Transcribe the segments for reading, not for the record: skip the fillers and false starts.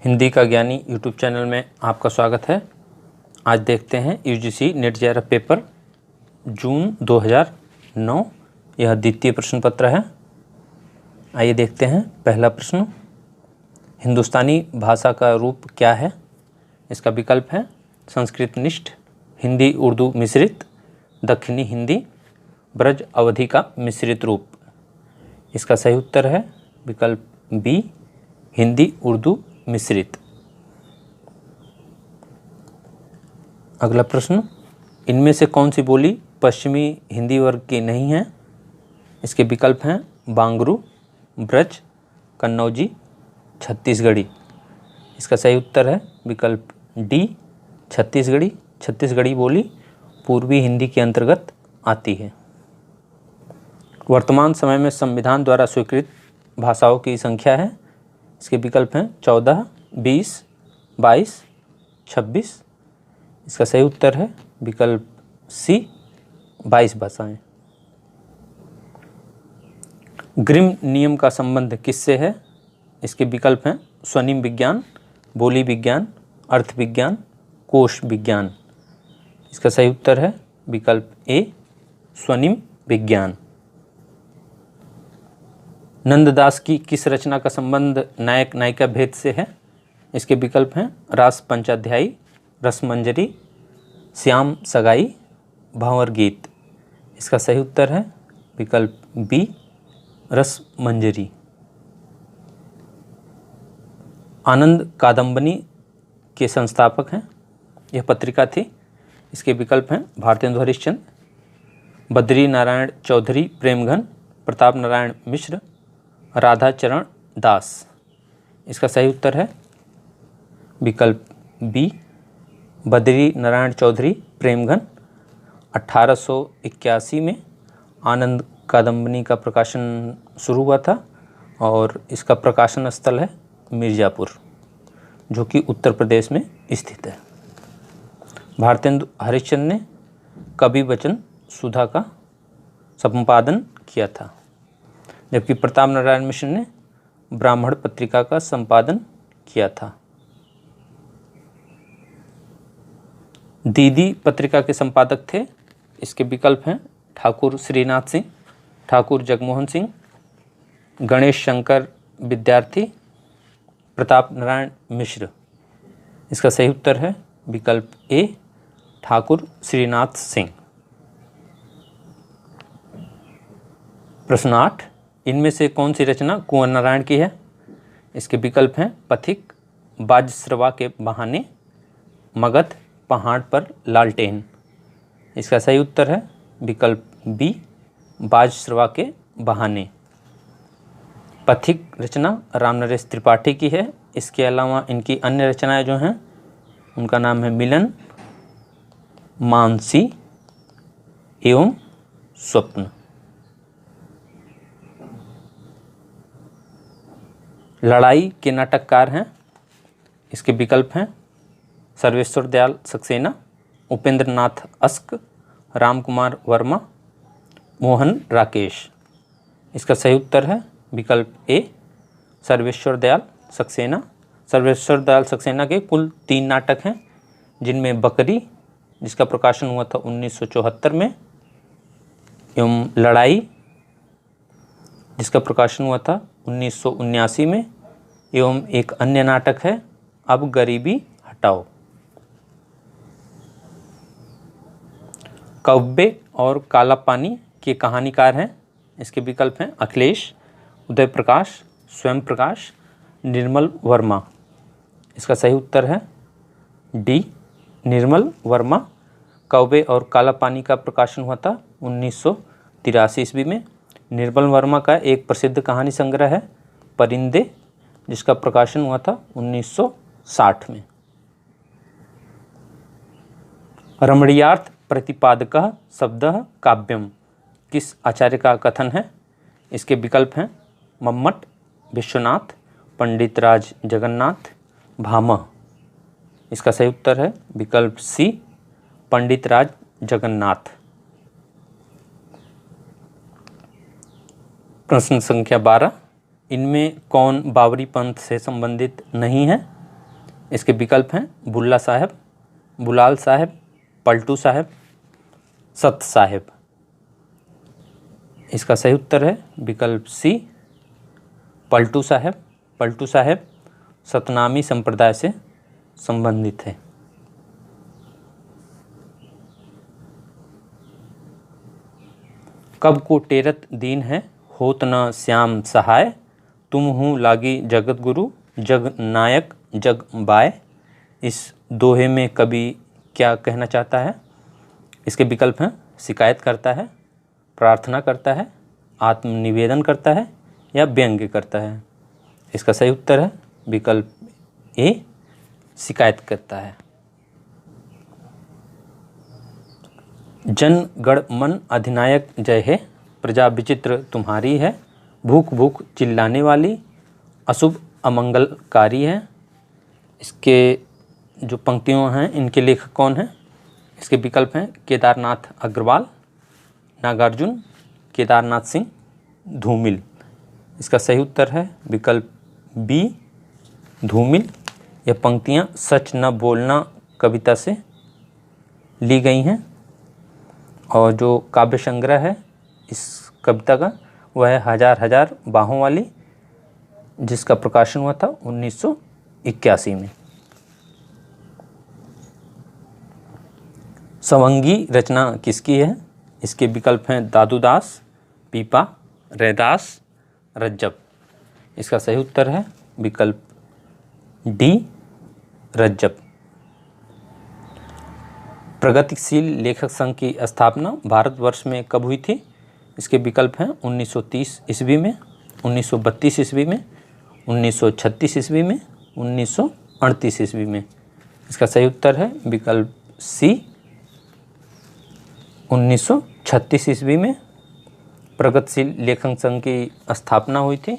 हिंदी का ज्ञानी YouTube channel में आपका स्वागत है। आज देखते हैं यूजीसी नेट जेआरएफ पेपर जून 2009। यह द्वितीय प्रश्न पत्र है। आइए देखते हैं पहला प्रश्न। हिंदुस्तानी भाषा का रूप क्या है? इसका विकल्प है संस्कृतनिष्ठ, हिंदी उर्दू मिश्रित, दक्षिणी हिंदी, ब्रज अवधि का मिश्रित रूप। इसका सही उत्तर है विकल्प बी, हिंदी उर्दू मिश्रित। अगला प्रश्न, इनमें से कौन सी बोली पश्चिमी हिंदी वर्ग की नहीं है? इसके विकल्प हैं बांगरू, ब्रज, कन्नौजी, छत्तीसगढ़ी। इसका सही उत्तर है विकल्प डी, छत्तीसगढ़ी। छत्तीसगढ़ी बोली पूर्वी हिंदी के अंतर्गत आती है। वर्तमान समय में संविधान द्वारा स्वीकृत भाषाओं की संख्या है। इसके विकल्प हैं 14, 20, 22, 26। इसका सही उत्तर है विकल्प सी, 22 भाषाएं। ग्रिम नियम का संबंध किससे है? इसके विकल्प हैं स्वनिम विज्ञान, बोली विज्ञान, अर्थ विज्ञान, कोश विज्ञान। इसका सही उत्तर है विकल्प ए, स्वनिम विज्ञान। नंददास की किस रचना का संबंध नायक नायिका भेद से है? इसके विकल्प हैं रास पंचाध्यायी, रसमंजरी, श्याम सगाई, भंवर गीत। इसका सही उत्तर है विकल्प बी, रसमंजरी। आनंद कादंबनी के संस्थापक हैं। यह पत्रिका थी। इसके विकल्प हैं भारतेंदु हरिश्चंद्र, बद्री नारायण चौधरी प्रेमघन, प्रताप नारायण मिश्र, राधा चरण दास। इसका सही उत्तर है विकल्प बी, बद्री नारायण चौधरी प्रेमघन। 1881 में आनंद कादंबनी का प्रकाशन शुरू हुआ था और इसका प्रकाशन स्थल है मिर्ज़ापुर, जो कि उत्तर प्रदेश में स्थित है। भारतेंदु हरिश्चंद्र ने कवि वचन सुधा का संपादन किया था, जबकि प्रताप नारायण मिश्र ने ब्राह्मण पत्रिका का संपादन किया था। दीदी पत्रिका के संपादक थे। इसके विकल्प हैं ठाकुर श्रीनाथ सिंह, ठाकुर जगमोहन सिंह, गणेश शंकर विद्यार्थी, प्रताप नारायण मिश्र। इसका सही उत्तर है विकल्प ए, ठाकुर श्रीनाथ सिंह। प्रश्न 8, इनमें से कौन सी रचना कुंवर नारायण की है? इसके विकल्प हैं पथिक, बाजश्रवा के बहाने, मगध, पहाड़ पर लालटेन। इसका सही उत्तर है विकल्प बी, बाजश्रवा के बहाने। पथिक रचना रामनरेश त्रिपाठी की है। इसके अलावा इनकी अन्य रचनाएं जो हैं उनका नाम है मिलन, मानसी एवं स्वप्न। लड़ाई के नाटककार हैं। इसके विकल्प हैं सर्वेश्वर दयाल सक्सेना, उपेंद्र नाथ अस्क, राम कुमार वर्मा, मोहन राकेश। इसका सही उत्तर है विकल्प ए, सर्वेश्वर दयाल सक्सेना। सर्वेश्वर दयाल सक्सेना के कुल 3 नाटक हैं, जिनमें बकरी, जिसका प्रकाशन हुआ था 1974 में, एवं लड़ाई, जिसका प्रकाशन हुआ था 1979 में, एवं एक अन्य नाटक है अब गरीबी हटाओ। कव्वे और काला पानी के कहानीकार हैं। इसके विकल्प हैं अखिलेश, उदय प्रकाश, स्वयं प्रकाश, निर्मल वर्मा। इसका सही उत्तर है डी, निर्मल वर्मा। कव्वे और काला पानी का प्रकाशन हुआ था 1983 ईस्वी में। निर्मल वर्मा का एक प्रसिद्ध कहानी संग्रह है परिंदे, जिसका प्रकाशन हुआ था 1960 में। रमणीयार्थ प्रतिपादकः शब्दः काव्यम किस आचार्य का कथन है? इसके विकल्प हैं मम्मट, विश्वनाथ, पंडित राज जगन्नाथ, भामह। इसका सही उत्तर है विकल्प सी, पंडित राज जगन्नाथ। प्रश्न संख्या 12, इनमें कौन बाबरी पंथ से संबंधित नहीं है? इसके विकल्प हैं बुल्ला साहब, बुलाल साहब, पलटू साहब, सत साहब। इसका सही उत्तर है विकल्प सी, पलटू साहब। पलटू साहब सतनामी संप्रदाय से संबंधित है। कब को टेरत दीन है, होत न श्याम सहाय, तुम हूँ लागी जगत गुरु, जग नायक जग बाय। इस दोहे में कवि क्या कहना चाहता है? इसके विकल्प हैं शिकायत करता है, प्रार्थना करता है, आत्मनिवेदन करता है या व्यंग्य करता है। इसका सही उत्तर है विकल्प ए, शिकायत करता है। जन गण मन अधिनायक जय है, प्रजा विचित्र तुम्हारी है, भूख भूख चिल्लाने वाली, अशुभ अमंगलकारी है। इसके जो पंक्तियों हैं इनके लेखक कौन हैं? इसके विकल्प हैं केदारनाथ अग्रवाल, नागार्जुन, केदारनाथ सिंह, धूमिल। इसका सही उत्तर है विकल्प बी, धूमिल। यह पंक्तियाँ सच न बोलना कविता से ली गई हैं और जो काव्य संग्रह है इस कविता का वह है हजार हजार बाहों वाली, जिसका प्रकाशन हुआ था 1981 में। सवंगी रचना किसकी है? इसके विकल्प हैं दादूदास, पीपा, रैदास, रज्जब। इसका सही उत्तर है विकल्प डी, रज्जब। प्रगतिशील लेखक संघ की स्थापना भारतवर्ष में कब हुई थी? इसके विकल्प हैं 1930 ईस्वी में, 1932 ईस्वी में, 1936 ईस्वी में, 1938 ईस्वी में। इसका सही उत्तर है विकल्प सी, 1936 ईस्वी में प्रगतिशील लेखक संघ की स्थापना हुई थी।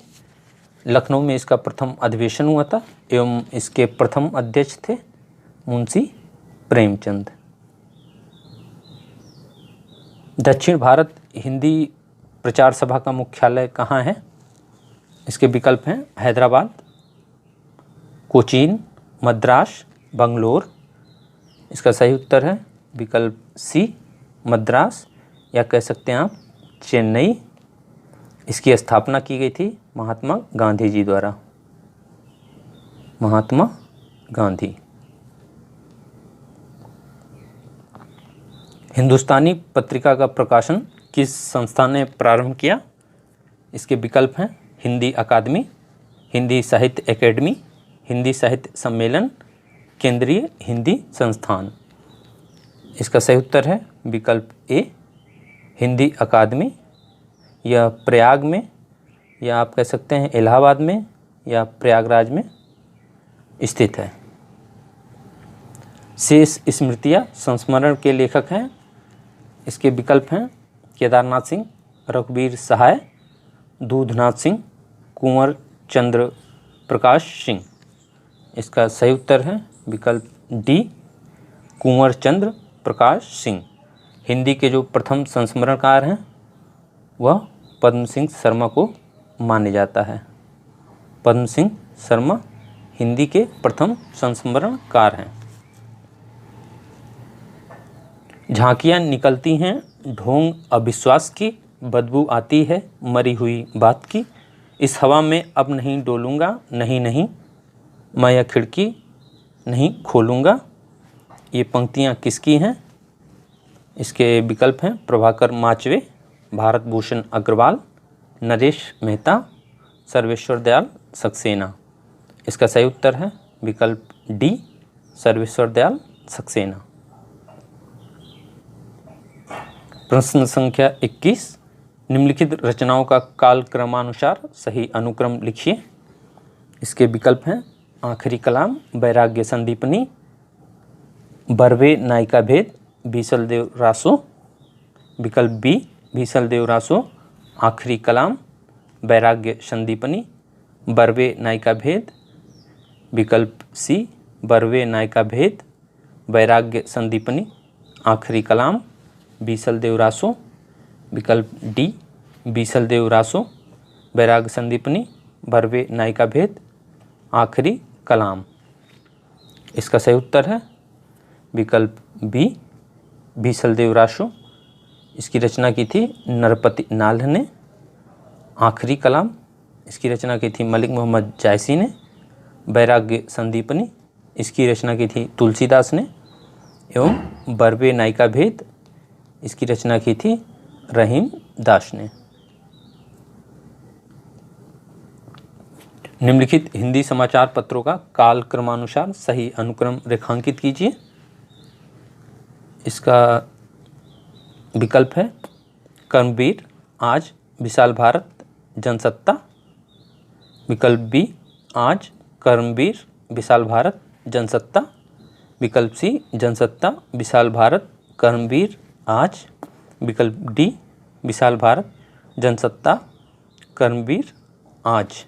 लखनऊ में इसका प्रथम अधिवेशन हुआ था एवं इसके प्रथम अध्यक्ष थे मुंशी प्रेमचंद। दक्षिण भारत हिंदी प्रचार सभा का मुख्यालय कहाँ है? इसके विकल्प हैं हैदराबाद, कोचीन, मद्रास, बंगलोर। इसका सही उत्तर है विकल्प सी, मद्रास, या कह सकते हैं आप चेन्नई। इसकी स्थापना की गई थी महात्मा गांधी जी द्वारा। महात्मा गांधी। हिंदुस्तानी पत्रिका का प्रकाशन किस संस्था ने प्रारंभ किया? इसके विकल्प हैं हिंदी अकादमी, हिंदी साहित्य एकेडमी, हिंदी साहित्य सम्मेलन, केंद्रीय हिंदी संस्थान। इसका सही उत्तर है विकल्प ए, हिंदी अकादमी। यह प्रयाग में या आप कह सकते हैं इलाहाबाद में या प्रयागराज में स्थित है। शेष स्मृतियाँ संस्मरण के लेखक हैं। इसके विकल्प हैं केदारनाथ सिंह, रघुवीर सहाय, दूधनाथ सिंह, कुंवर चंद्र प्रकाश सिंह। इसका सही उत्तर है विकल्प डी, कुंवर चंद्र प्रकाश सिंह। हिंदी के जो प्रथम संस्मरणकार हैं वह पद्म सिंह शर्मा को माने जाता है। पद्म सिंह शर्मा हिंदी के प्रथम संस्मरणकार हैं। झांकियाँ निकलती हैं ढोंग अविश्वास की, बदबू आती है मरी हुई बात की, इस हवा में अब नहीं डोलूंगा, नहीं नहीं मैं यह खिड़की नहीं खोलूंगा। ये पंक्तियाँ किसकी हैं? इसके विकल्प हैं प्रभाकर माचवे, भारत भूषण अग्रवाल, नरेश मेहता, सर्वेश्वर दयाल सक्सेना। इसका सही उत्तर है विकल्प डी, सर्वेश्वर दयाल सक्सेना। प्रश्न संख्या 21, निम्नलिखित रचनाओं का काल क्रमानुसार सही अनुक्रम लिखिए। इसके विकल्प हैं आखिरी कलाम, वैराग्य संदीपनी, बरवे नायिका भेद, बीसल देव रासो। विकल्प बी, बीसल देव रासो, आखिरी कलाम, वैराग्य संदीपनी, बरवे नायिका भेद। विकल्प सी, बरवे नायिका भेद, वैराग्य संदीपनी, आखिरी कलाम, बीसल देव रासो। विकल्प डी, बीसल देव रासो, वैराग्य संदीपनी, बरवे नायिका भेद, आखिरी कलाम। इसका सही उत्तर है विकल्प बी, बीसलदेव रासो। इसकी रचना की थी नरपति नाल्ह ने। आखिरी कलाम, इसकी रचना की थी मलिक मोहम्मद जायसी ने। वैराग्य संदीपनी, इसकी रचना की थी तुलसीदास ने। एवं बरबे नायिका भेद, इसकी रचना की थी रहीम दास ने। निम्नलिखित हिंदी समाचार पत्रों का काल क्रमानुसार सही अनुक्रम रेखांकित कीजिए। इसका विकल्प है कर्मवीर, आज, विशाल भारत, जनसत्ता। विकल्प बी, आज, कर्मवीर, विशाल भारत, जनसत्ता। विकल्प सी, जनसत्ता, विशाल भारत, कर्मवीर, आज। विकल्प डी, विशाल भारत, जनसत्ता, कर्मवीर, आज।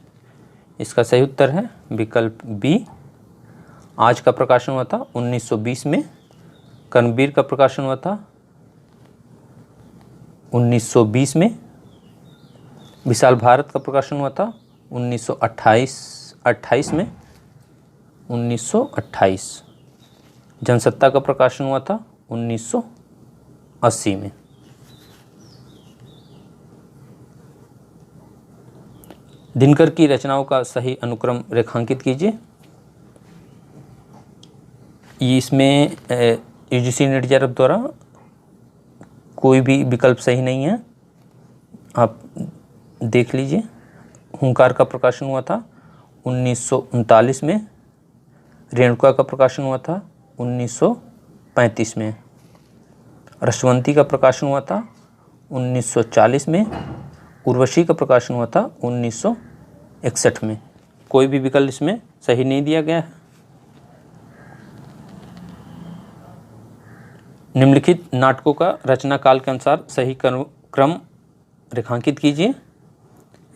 इसका सही उत्तर है विकल्प बी, आज का प्रकाशन हुआ था 1920 में। कर्मवीर का प्रकाशन हुआ था 1920 में। विशाल भारत का प्रकाशन हुआ था 1928 में, 1928। जनसत्ता का प्रकाशन हुआ था 1980 में। दिनकर की रचनाओं का सही अनुक्रम रेखांकित कीजिए। इसमें यूजीसी नेट जेआरएफ द्वारा कोई भी विकल्प सही नहीं है, आप देख लीजिए। हुंकार का प्रकाशन हुआ था 1939 में। रेणुका का प्रकाशन हुआ था 1935 में। रसवंती का प्रकाशन हुआ था 1940 में। उर्वशी का प्रकाशन हुआ था 1961 में। कोई भी विकल्प इसमें सही नहीं दिया गया है। निम्नलिखित नाटकों का रचना काल के अनुसार सही क्रम रेखांकित कीजिए।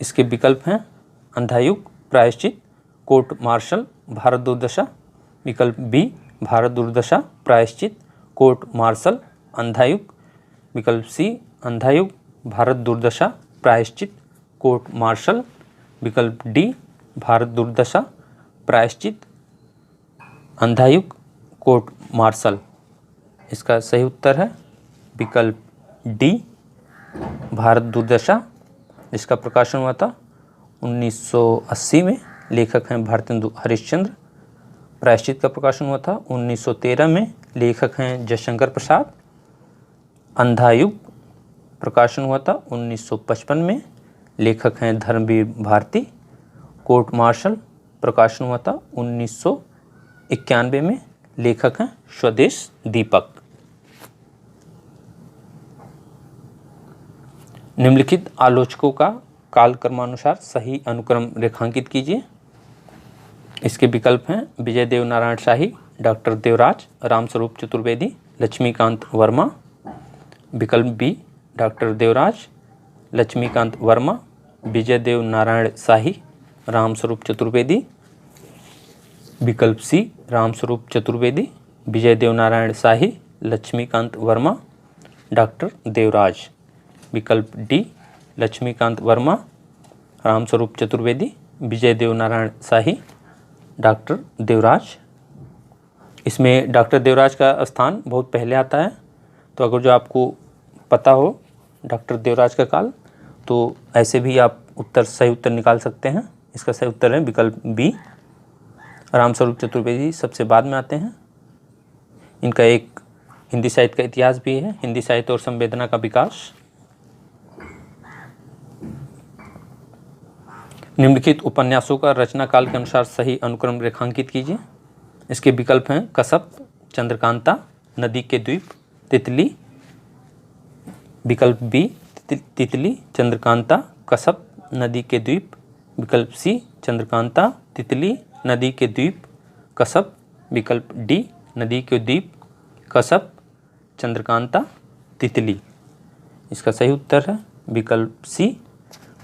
इसके विकल्प हैं अंधायुग, प्रायश्चित, कोर्ट मार्शल, भारत दुर्दशा। विकल्प बी, भारत दुर्दशा, प्रायश्चित, कोर्ट मार्शल, अंधायुग। विकल्प सी, अंधायुग, भारत दुर्दशा, प्रायश्चित, कोर्ट मार्शल। विकल्प डी, भारत दुर्दशा, प्रायश्चित, अंधायुग, कोर्ट मार्शल। इसका सही उत्तर है विकल्प डी, भारत दुर्दशा। इसका प्रकाशन हुआ था 1980 में। लेखक हैं भारतेंदु हरिश्चंद्र। प्रायश्चित का प्रकाशन हुआ था 1913 में। लेखक हैं जयशंकर प्रसाद। अंधायुग प्रकाशन हुआ था 1955 में। लेखक हैं धर्मवीर भारती। कोर्ट मार्शल प्रकाशन हुआ था 1991 में। लेखक हैं स्वदेश दीपक। निम्नलिखित आलोचकों का काल क्रमानुसार सही अनुक्रम रेखांकित कीजिए। इसके विकल्प हैं विजय देव नारायण शाही, डॉक्टर देवराज, रामस्वरूप चतुर्वेदी, लक्ष्मीकांत वर्मा। विकल्प बी, डॉक्टर देवराज, लक्ष्मीकांत वर्मा, विजय देव नारायण शाही, रामस्वरूप चतुर्वेदी। विकल्प सी, रामस्वरूप चतुर्वेदी, विजय देव नारायण शाही, लक्ष्मीकांत वर्मा, डॉक्टर देवराज। विकल्प डी, लक्ष्मीकांत वर्मा, रामस्वरूप चतुर्वेदी, विजय देव नारायण शाही, डॉक्टर देवराज। इसमें डॉक्टर देवराज का स्थान बहुत पहले आता है, तो अगर जो आपको पता हो डॉक्टर देवराज का काल, तो ऐसे भी आप सही उत्तर निकाल सकते हैं। इसका सही उत्तर है विकल्प बी, रामस्वरूप चतुर्वेदी सबसे बाद में आते हैं। इनका एक हिंदी साहित्य का इतिहास भी है, हिंदी साहित्य और संवेदना का विकास। निम्नलिखित उपन्यासों का रचना काल के अनुसार सही अनुक्रम रेखांकित कीजिए। इसके विकल्प हैं कसब, चंद्रकांता, नदी के द्वीप, तितली। विकल्प बी, तितली, चंद्रकांता, कसब, नदी के द्वीप। विकल्प सी, चंद्रकांता, तितली, नदी के द्वीप, कसब। विकल्प डी, नदी के द्वीप, कसब, चंद्रकांता, तितली। इसका सही उत्तर है विकल्प सी,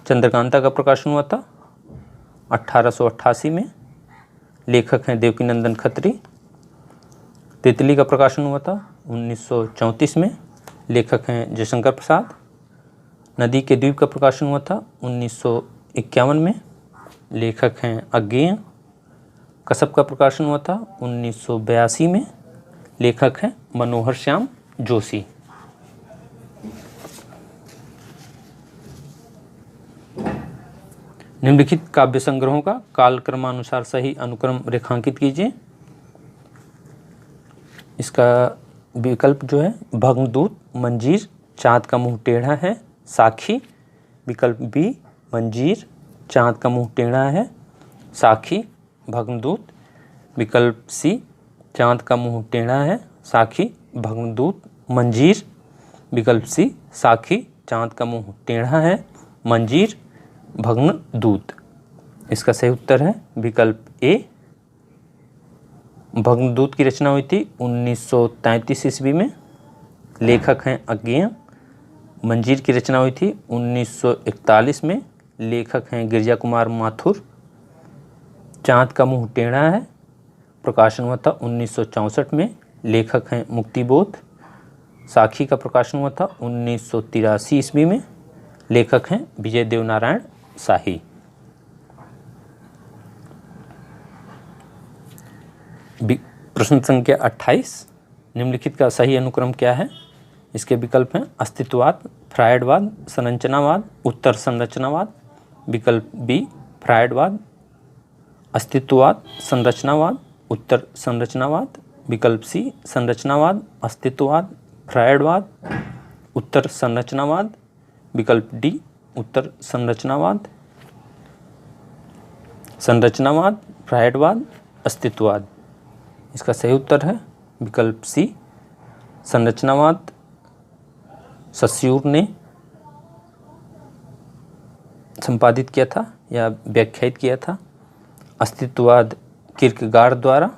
चंद्रकांता का प्रकाशन हुआ था 1888 में। लेखक हैं देवकीनंदन खत्री। तितली का प्रकाशन हुआ था 1934 में। लेखक हैं जयशंकर प्रसाद। नदी के द्वीप का प्रकाशन हुआ था 1951 में। लेखक हैं अज्ञेय। कसब का प्रकाशन हुआ था 1982 में। लेखक हैं मनोहर श्याम जोशी। निम्नलिखित काव्य संग्रहों का कालक्रमानुसार सही अनुक्रम रेखांकित कीजिए। इसका विकल्प जो है भग्नदूत, मंजीर, चाँद का मुंह टेढ़ा है, साखी। विकल्प बी मंजीर, चाँद का मुंह टेढ़ा है, साखी, भग्नदूत। विकल्प सी चाँद का मुंह टेढ़ा है, साखी, भग्नदूत, मंजीर। विकल्प सी साखी, चाँद का मुंह टेढ़ा है, मंजीर, भग्नदूत। इसका सही उत्तर है विकल्प ए। भग्नदूत की रचना हुई थी 1933 ईस्वी में। लेखक हैं अज्ञेय। मंजीर की रचना हुई थी 1941 में। लेखक हैं गिरिजा कुमार माथुर। चाँद का मुंह टेढ़ा है प्रकाशन हुआ था 1964 में। लेखक हैं मुक्तिबोध। साखी का प्रकाशन हुआ था 1983 ईस्वी में। लेखक हैं विजय देवनारायण शाही। प्रश्न संख्या 28, निम्नलिखित का सही अनुक्रम क्या है? इसके विकल्प हैं अस्तित्ववाद, फ्रायडवाद, संरचनावाद, उत्तर संरचनावाद। विकल्प बी फ्रायडवाद, अस्तित्ववाद, संरचनावाद, उत्तर संरचनावाद। विकल्प सी संरचनावाद, अस्तित्ववाद, फ्रायडवाद, उत्तर संरचनावाद। विकल्प डी उत्तर संरचनावाद, संरचनावाद, फ्रायडवाद, अस्तित्ववाद। इसका सही उत्तर है विकल्प सी संरचनावाद सस्यूर ने संपादित किया था या व्याख्यायित किया था। अस्तित्ववाद किर्केगार्ड द्वारा,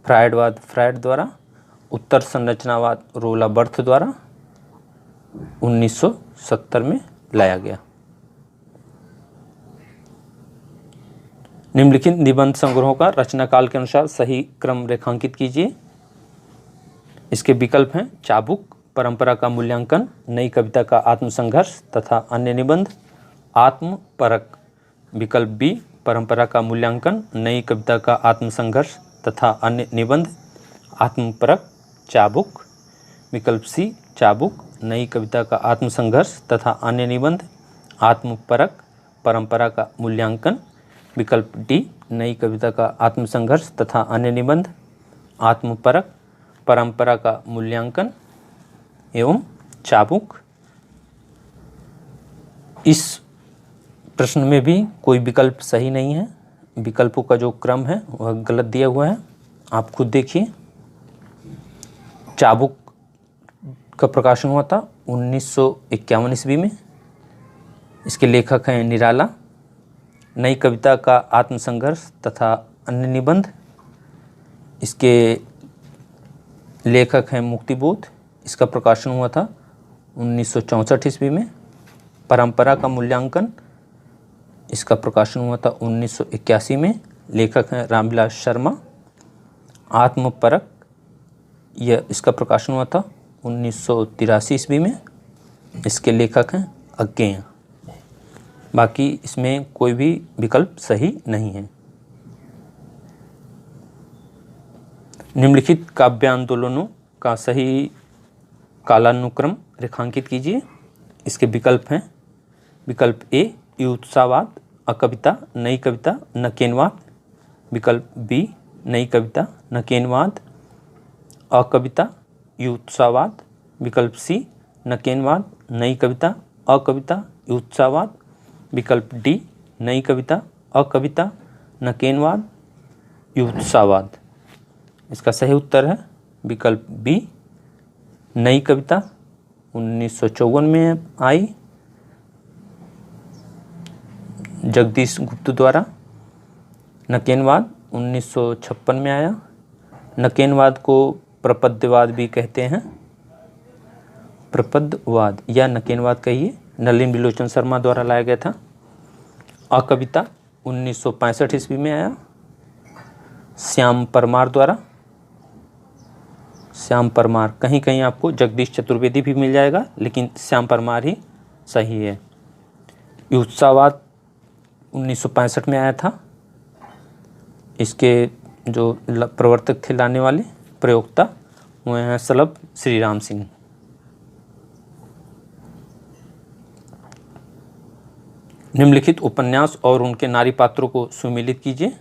फ्रायडवाद फ्रायड द्वारा, उत्तर संरचनावाद रोला बर्थ द्वारा 1970 में लाया गया। निम्नलिखित निबंध संग्रहों का रचना काल के अनुसार सही क्रम रेखांकित कीजिए। इसके विकल्प हैं चाबुक, परंपरा का मूल्यांकन, नई कविता का आत्मसंघर्ष तथा अन्य निबंध, आत्मपरक। विकल्प बी परंपरा का मूल्यांकन, नई कविता का आत्मसंघर्ष तथा अन्य निबंध, आत्मपरक, चाबुक। विकल्प सी चाबुक, नई कविता का आत्मसंघर्ष तथा अन्य निबंध, आत्मपरक, परंपरा का मूल्यांकन। विकल्प डी नई कविता का आत्मसंघर्ष तथा अन्य निबंध, आत्मपरक, परंपरा का मूल्यांकन एवं चाबुक। इस प्रश्न में भी कोई विकल्प सही नहीं है। विकल्पों का जो क्रम है वह गलत दिया हुआ है, आप खुद देखिए। चाबुक का प्रकाशन हुआ था 1951 ईस्वी में। इसके लेखक हैं निराला। नई कविता का आत्मसंघर्ष तथा अन्य निबंध, इसके लेखक हैं मुक्तिबोध। इसका प्रकाशन हुआ था 1964 ईस्वी में। परंपरा का मूल्यांकन, इसका प्रकाशन हुआ था 1981 में। लेखक हैं रामविलास शर्मा। आत्मपरक, यह इसका प्रकाशन हुआ था 1983 ईस्वी में। इसके लेखक हैं अज्ञेय। बाकी इसमें कोई भी विकल्प सही नहीं है। निम्नलिखित काव्य आंदोलनों का सही कालानुक्रम रेखांकित कीजिए। इसके विकल्प हैं विकल्प ए युत्सावाद, अकविता, नई कविता, नकेनवाद। विकल्प बी नई कविता, नकेनवाद, अकविता, युत्सावाद। विकल्प सी नकेनवाद, नई कविता, अकविता, युत्सावाद। विकल्प डी नई कविता, अकविता, नकेनवाद, युत्सावाद। इसका सही उत्तर है विकल्प बी नई कविता 1954 में आई जगदीश गुप्त द्वारा। नकेनवाद 1956 में आया। नकेनवाद को प्रपद्यवाद भी कहते हैं। प्रपद्यवाद या नकेनवाद कहिए, नलिन बिलोचन शर्मा द्वारा लाया गया था। अकविता 1965 ईस्वी में आया श्याम परमार द्वारा। श्याम परमार, कहीं कहीं आपको जगदीश चतुर्वेदी भी मिल जाएगा, लेकिन श्याम परमार ही सही है। युत्सावाद 1965 में आया था। इसके जो प्रवर्तक थे लाने वाले प्रयोक्ता वो हैं सलभ श्री राम सिंह। निम्नलिखित उपन्यास और उनके नारी पात्रों को सुमेलित कीजिए।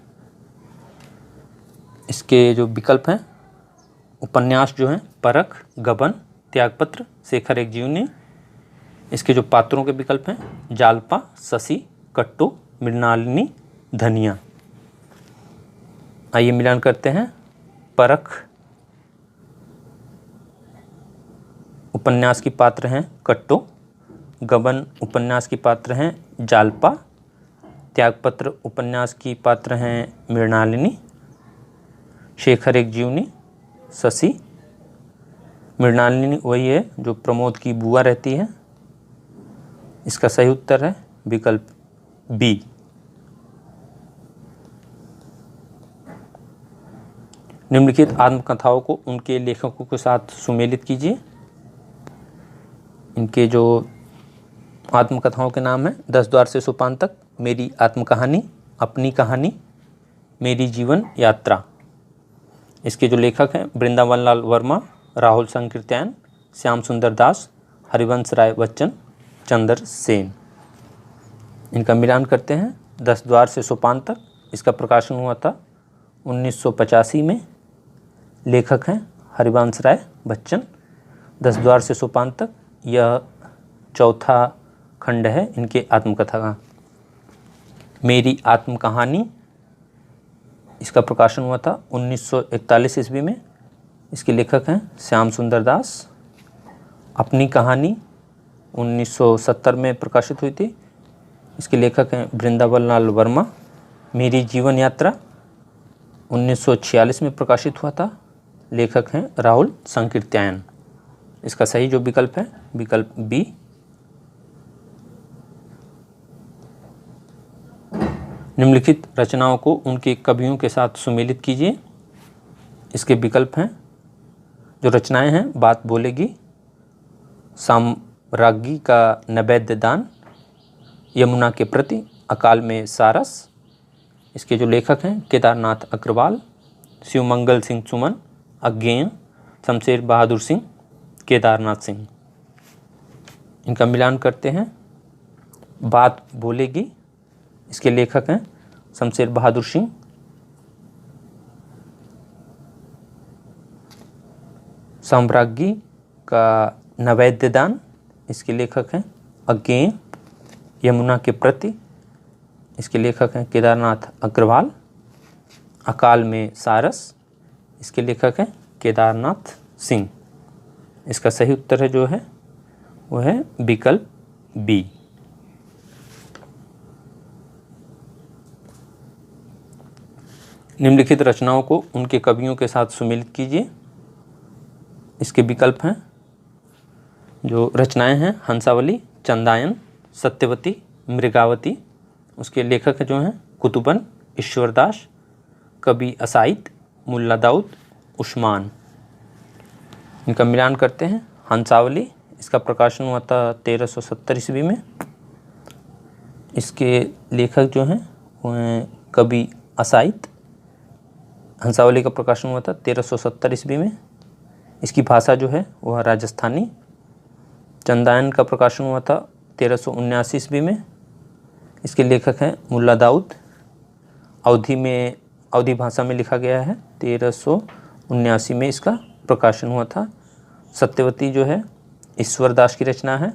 इसके जो विकल्प हैं, उपन्यास जो हैं परख, गबन, त्यागपत्र, शेखर एक जीवनी। इसके जो पात्रों के विकल्प हैं, जालपा, शशि, कट्टू, मृणालिनी, धनिया। आइए मिलान करते हैं। परख उपन्यास की पात्र हैं कट्टू, गबन उपन्यास की पात्र हैं जालपा, त्यागपत्र उपन्यास की पात्र हैं मृणालिनी, शेखर एक जीवनी शशि। मृणालिनी वही है जो प्रमोद की बुआ रहती है। इसका सही उत्तर है विकल्प बी। निम्नलिखित आत्मकथाओं को उनके लेखकों के साथ सुमेलित कीजिए। इनके जो आत्मकथाओं के नाम हैं, 10 द्वार से सोपान तक, मेरी आत्मकहानी, अपनी कहानी, मेरी जीवन यात्रा। इसके जो लेखक हैं, वृंदावन लाल वर्मा, राहुल संकीर्त्यायन, श्याम सुंदर दास, हरिवंश राय बच्चन, चंद्र सेन। इनका मिलान करते हैं। 10 द्वार से सोपान तक, इसका प्रकाशन हुआ था 1985 में। लेखक हैं हरिवंश राय बच्चन। 10 द्वार से सोपान तक यह चौथा खंड है इनके आत्मकथा का। मेरी आत्मकहानी, इसका प्रकाशन हुआ था 1941 ईस्वी में। इसके लेखक हैं श्याम सुंदर दास। अपनी कहानी 1970 में प्रकाशित हुई थी। इसके लेखक हैं वृंदावन लाल वर्मा। मेरी जीवन यात्रा 1946 में प्रकाशित हुआ था। लेखक हैं राहुल संकीर्त्यायन। इसका सही जो विकल्प है विकल्प बी। निम्नलिखित रचनाओं को उनके कवियों के साथ सुमेलित कीजिए। इसके विकल्प हैं, जो रचनाएं हैं, बात बोलेगी, साम्राज्ञी का नैवेद्य दान, यमुना के प्रति, अकाल में सारस। इसके जो लेखक हैं केदारनाथ अग्रवाल, शिवमंगल सिंह सुमन, अज्ञेय, शमशेर बहादुर सिंह, केदारनाथ सिंह। इनका मिलान करते हैं। बात बोलेगी, इसके लेखक हैं शमशेर बहादुर सिंह। साम्राज्ञी का नैवेद्य दान, इसके लेखक हैं अज्ञेय। यमुना के प्रति, इसके लेखक हैं केदारनाथ अग्रवाल। अकाल में सारस, इसके लेखक हैं केदारनाथ सिंह। इसका सही उत्तर है जो है वो है विकल्प बी। निम्नलिखित रचनाओं को उनके कवियों के साथ सुमेलित कीजिए। इसके विकल्प हैं, जो रचनाएं हैं, हंसावली, चंदायन, सत्यवती, मृगावती। उसके लेखक जो हैं कुतुबन, ईश्वरदास, कवि असाइद, मुल्ला दाऊद, उस्मान। इनका मिलान करते हैं। हंसावली, इसका प्रकाशन हुआ था 1370 ईस्वी में। इसके लेखक जो हैं वो हैं कवि असाइद। हंसावली का प्रकाशन हुआ था 1370 ईस्वी में। इसकी भाषा जो है वह राजस्थानी। चंदायन का प्रकाशन हुआ था 1379 ईस्वी में। इसके लेखक हैं मुल्ला दाऊद। अवधी भाषा में लिखा गया है। 1379 में इसका प्रकाशन हुआ था। सत्यवती जो है ईश्वरदास की रचना है।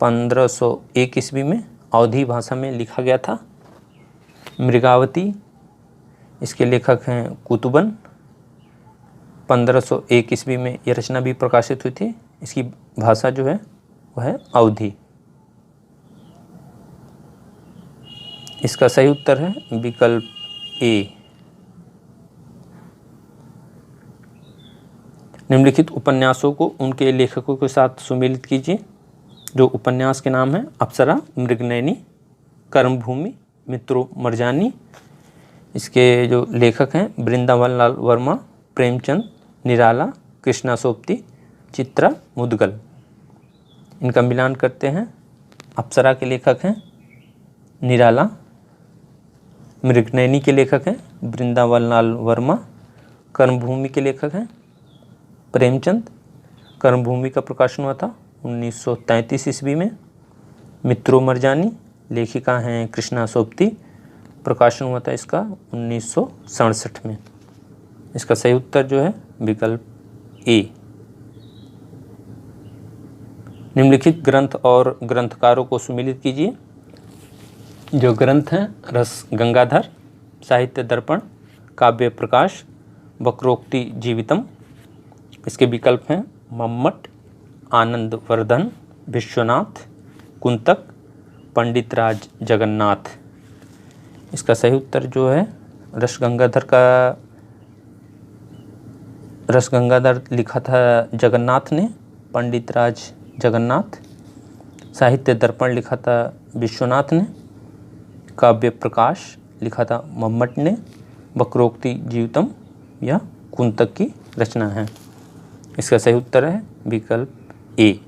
1501 ईस्वी में अवधी भाषा में लिखा गया था। मृगावती, इसके लेखक हैं कुतुबन। 1501 ईस्वी में यह रचना भी प्रकाशित हुई थी। इसकी भाषा जो है वह है अवधी। इसका सही उत्तर है विकल्प ए। निम्नलिखित उपन्यासों को उनके लेखकों के साथ सुमेलित कीजिए। जो उपन्यास के नाम हैं, अप्सरा, मृगनयनी, कर्मभूमि, मित्रों मरजानी। इसके जो लेखक हैं वृंदावन लाल वर्मा, प्रेमचंद, निराला, कृष्णा सोपती, चित्रा मुदगल। इनका मिलान करते हैं। अप्सरा के लेखक हैं निराला, मृगनयनी के लेखक हैं वृंदावन लाल वर्मा। कर्मभूमि के लेखक हैं प्रेमचंद। कर्मभूमि का प्रकाशन हुआ था 1933 ईस्वी में। मित्रो मरजानी लेखिका हैं कृष्णा सोबती। प्रकाशन हुआ था इसका 1967 में। इसका सही उत्तर जो है विकल्प ए। निम्नलिखित ग्रंथ और ग्रंथकारों को सुमेलित कीजिए। जो ग्रंथ हैं रस गंगाधर, साहित्य दर्पण, काव्य प्रकाश, वक्रोक्ति जीवितम। इसके विकल्प हैं मम्मट, आनंद वर्धन, विश्वनाथ, कुंतक, पंडित राज जगन्नाथ। इसका सही उत्तर जो है रस गंगाधर लिखा था जगन्नाथ ने, पंडित राज जगन्नाथ। साहित्य दर्पण लिखा था विश्वनाथ ने। काव्य प्रकाश लिखा था मम्मट ने। वक्रोक्ति जीवितम या कुंतक की रचना है। इसका सही उत्तर है विकल्प ए।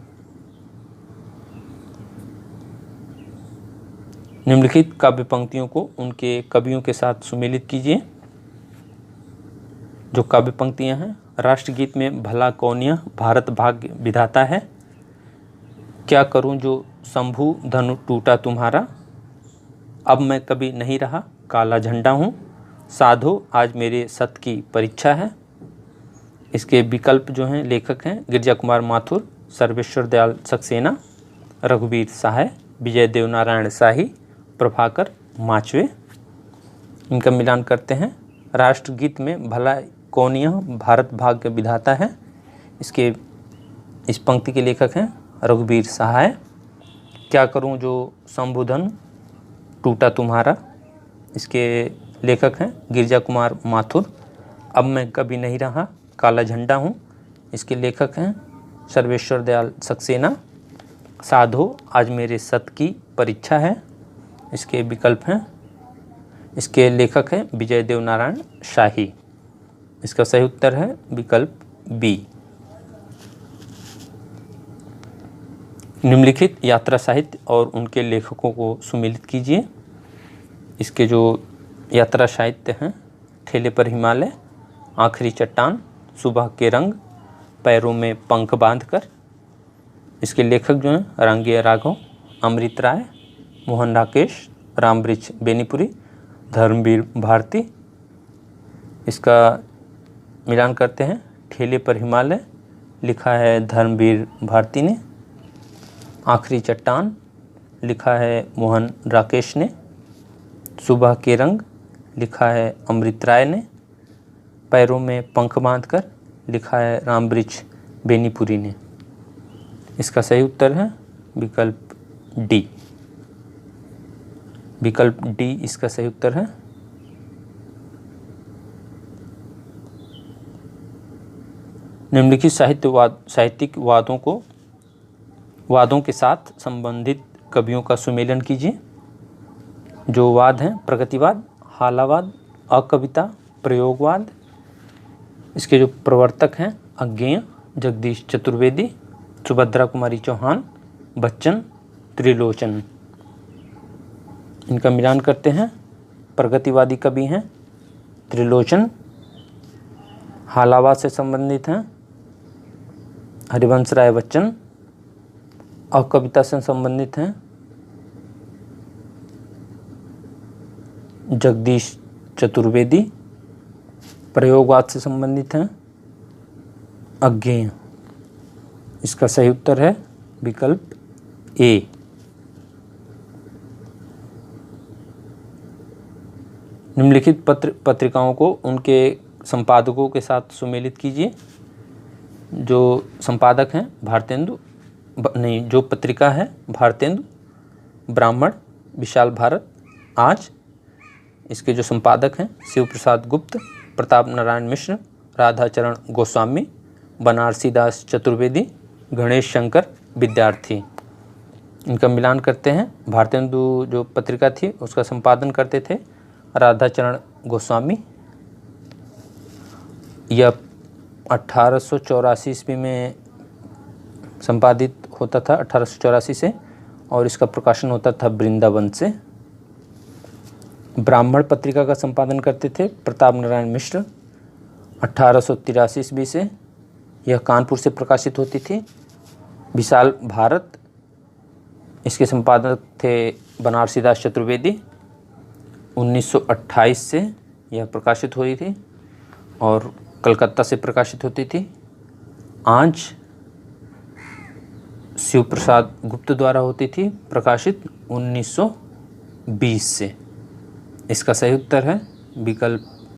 निम्नलिखित काव्य पंक्तियों को उनके कवियों के साथ सुमेलित कीजिए। जो काव्य पंक्तियां हैं, राष्ट्रगीत में भला कौन यह भारत भाग्य विधाता है। क्या करूं जो शंभु धनु टूटा तुम्हारा। अब मैं कभी नहीं रहा काला झंडा हूँ। साधो आज मेरे सत की परीक्षा है। इसके विकल्प जो हैं लेखक हैं गिरिजा कुमार माथुर, सर्वेश्वर दयाल सक्सेना, रघुवीर सहाय, विजय देवनारायण शाही, प्रभाकर माचवे। इनका मिलान करते हैं। राष्ट्रगीत में भला कौन यह भारत भाग्य विधाता है। इस पंक्ति के लेखक हैं रघुवीर सहाय। क्या करूं जो शंभुधन टूटा तुम्हारा। इसके लेखक हैं गिरिजा कुमार माथुर। अब मैं कभी नहीं रहा काला झंडा हूँ। इसके लेखक हैं सर्वेश्वर दयाल सक्सेना। साधो आज मेरे सत की परीक्षा है। इसके विकल्प हैं, इसके लेखक हैं विजय देवनारायण शाही। इसका सही उत्तर है विकल्प बी। निम्नलिखित यात्रा साहित्य और उनके लेखकों को सुमेलित कीजिए। इसके जो यात्रा साहित्य हैं ठेले पर हिमालय, आखिरी चट्टान, सुबह के रंग, पैरों में पंख बांधकर। इसके लेखक जो हैं रांगिया राघव, अमृत राय, मोहन राकेश, रामवृक्ष बेनीपुरी, धर्मवीर भारती। इसका मिलान करते हैं। ठेले पर हिमालय लिखा है धर्मवीर भारती ने। आखिरी चट्टान लिखा है मोहन राकेश ने। सुबह के रंग लिखा है अमृत राय ने। पैरों में पंख बांधकर लिखा है रामवृक्ष बेनीपुरी ने। इसका सही उत्तर है विकल्प डी। विकल्प डी इसका सही उत्तर है। निम्नलिखित साहित्यिक वादों के साथ संबंधित कवियों का सुमेलन कीजिए। जो वाद हैं प्रगतिवाद, हालावाद, अकविता, प्रयोगवाद। इसके जो प्रवर्तक हैं अज्ञेय, जगदीश चतुर्वेदी, सुभद्रा कुमारी चौहान, बच्चन, त्रिलोचन। इनका मिलान करते हैं। प्रगतिवादी कवि हैं त्रिलोचन। हालावाद से संबंधित हैं हरिवंश राय बच्चन। और कविता से संबंधित हैं जगदीश चतुर्वेदी। प्रयोगवाद से संबंधित हैं अज्ञेय। इसका सही उत्तर है विकल्प ए। निम्नलिखित पत्रिकाओं को उनके संपादकों के साथ सुमेलित कीजिए। जो संपादक हैं जो पत्रिका है भारतेंदु, ब्राह्मण, विशाल भारत, आज। इसके जो संपादक हैं शिव प्रसाद गुप्त, प्रताप नारायण मिश्र, राधाचरण गोस्वामी, बनारसी दास चतुर्वेदी, गणेश शंकर विद्यार्थी। इनका मिलान करते हैं। भारतेंदु जो पत्रिका थी उसका संपादन करते थे राधाचरण गोस्वामी। यह 1884 ईस्वी में संपादित होता था, 1884 से, और इसका प्रकाशन होता था वृंदावन से। ब्राह्मण पत्रिका का संपादन करते थे प्रताप नारायण मिश्र 1883 ईस्वी से। यह कानपुर से प्रकाशित होती थी। विशाल भारत, इसके संपादक थे बनारसी दास चतुर्वेदी। 1928 से यह प्रकाशित हुई थी और कलकत्ता से प्रकाशित होती थी। आज शिव प्रसाद गुप्त द्वारा होती थी प्रकाशित 1920 से। इसका सही उत्तर है विकल्प